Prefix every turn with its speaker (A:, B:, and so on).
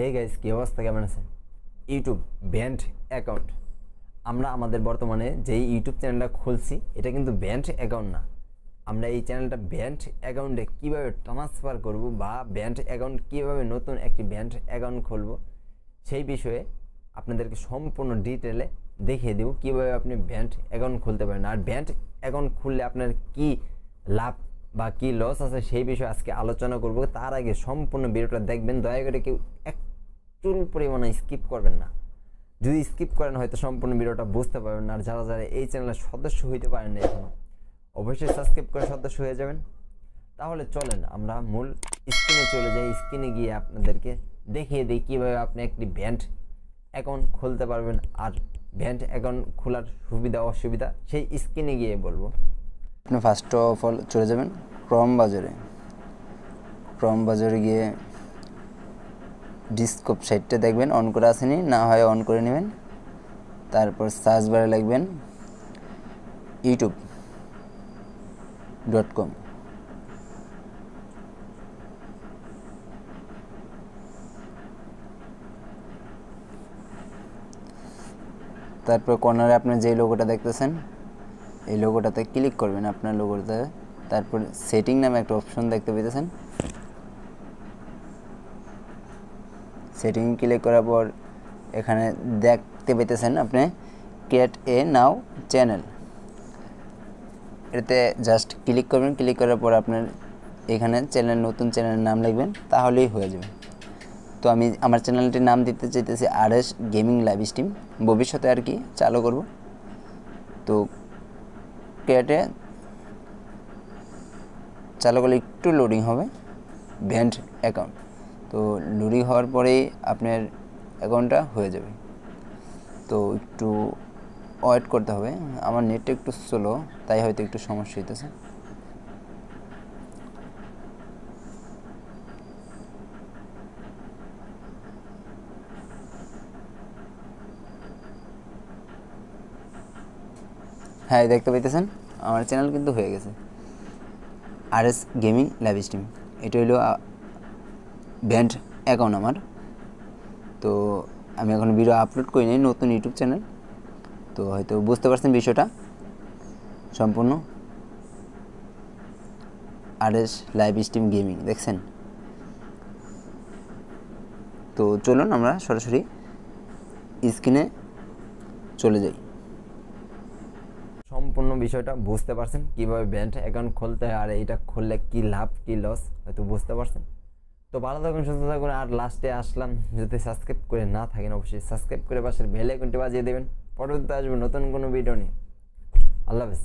A: Hey guys, কি অবস্থা, কেমন আছেন? YouTube band account. আমরা আমাদের বর্তমানে যেই ইউটিউব চ্যানেলটা খুলছি এটা কিন্তু ব্যান্ড অ্যাকাউন্ট না। আমরা এই চ্যানেলটা ব্যান্ড অ্যাকাউন্টে কীভাবে ট্রান্সফার করব বা ব্যান্ড অ্যাকাউন্ট কীভাবে নতুন একটি ব্যান্ড অ্যাকাউন্ট খুলব সেই বিষয়ে আপনাদেরকে সম্পূর্ণ ডিটেলে দেখিয়ে দেব কীভাবে আপনি ব্যান্ড অ্যাকাউন্ট খুলতে পারেন। আর ব্যান্ড অ্যাকাউন্ট খুললে আপনার কি লাভ বা কি লস আছে সেই বিষয়ে আজকে আলোচনা করব। তার আগে সম্পূর্ণ ভিডিওটা দেখবেন, দয়া করে কেউ একটু পরিমাণে স্কিপ করবেন না। যদি স্কিপ করেন হয়তো সম্পূর্ণ ভিডিওটা বুঝতে পারবেন না। আর যারা যারা এই চ্যানেলের সদস্য হইতে পারেন না এখনো, অবশ্যই সাবস্ক্রাইব করে সদস্য হয়ে যাবেন। তাহলে চলেন আমরা মূল স্ক্রিনে চলে যাই। স্ক্রিনে গিয়ে আপনাদেরকে দেখিয়ে দিই কীভাবে আপনি একটি ব্যান্ড অ্যাকাউন্ট খুলতে পারবেন। আর ব্যান্ড অ্যাকাউন্ট খোলার সুবিধা অসুবিধা সেই স্ক্রিনে গিয়ে বলবো।
B: আপনি ফার্স্ট অফ অল চলে যাবেন ক্রম বাজারে গিয়ে ডিসকোপ সাইটটা দেখবেন অন করে আসেনি, না হয় অন করে নেবেন। তারপর সার্চ বারে লিখবেন youtube.com। তারপর কর্নারে আপনি যে লোগোটা দেখতেছেন এই লোগোটাতে ক্লিক করবেন, আপনার লোগোটাতে। তারপর সেটিং নামে একটা অপশন দেখতে পেতেছেন। সেটিং ক্লিক করার পর এখানে দেখতে পেতেছেন আপনি ক্রিয়েট এ নাও চ্যানেল, এতে জাস্ট ক্লিক করবেন। ক্লিক করার পর আপনার এখানে নতুন চ্যানেলের নাম লিখবেন, তাহলেই হয়ে যাবে। তো আমি আমার চ্যানেলটির নাম দিতে চাইতেছি RS গেমিং লাইভ স্ট্রিম, ভবিষ্যতে আর কি চালু করব। তো ক্রিয়েটে চালু করলে একটু লোডিং হবে ব্যান্ড অ্যাকাউন্ট। তো লোডিং হওয়ার পরেই আপনার অ্যাকাউন্টটা হয়ে যাবে। তো একটু ওয়েট করতে হবে, আমার নেটটা একটু স্লো তাই হয়তো একটু সমস্যা হইতেছে। হ্যাঁ, দেখতে পাইতেছেন আমার চ্যানেল কিন্তু হয়ে গেছে RS গেমিং লাইভ স্ট্রিম। এটা হলো ব্যান্ড অ্যাকাউন্ট আমার। তো আমি এখন ভিডিও আপলোড করি নাই, নতুন ইউটিউব চ্যানেল। তো হয়তো বুঝতে পারছেন বিষয়টা সম্পূর্ণ। RS লাইভ স্ট্রিম গেমিং দেখছেন। তো চলুন আমরা সরাসরি স্ক্রিনে চলে যাই।
A: সম্পূর্ণ বিষয়টা বুঝতে পারছেন কীভাবে ব্যান্ড অ্যাকাউন্ট খুলতে হয় আর এটা খুললে কী লাভ কী লস হয়তো বুঝতে পারছেন। তো ভালো থাকুন, সুস্থ থাকুন। আর লাস্টে আসলাম, যদি সাবস্ক্রাইব করে না থাকেন অবশ্যই সাবস্ক্রাইব করে পাশের বেল আইকনটি বাজিয়ে দেবেন। পরবর্তীতে আসবে নতুন কোনো ভিডিও নিয়ে। আল্লাহ হাফেজ।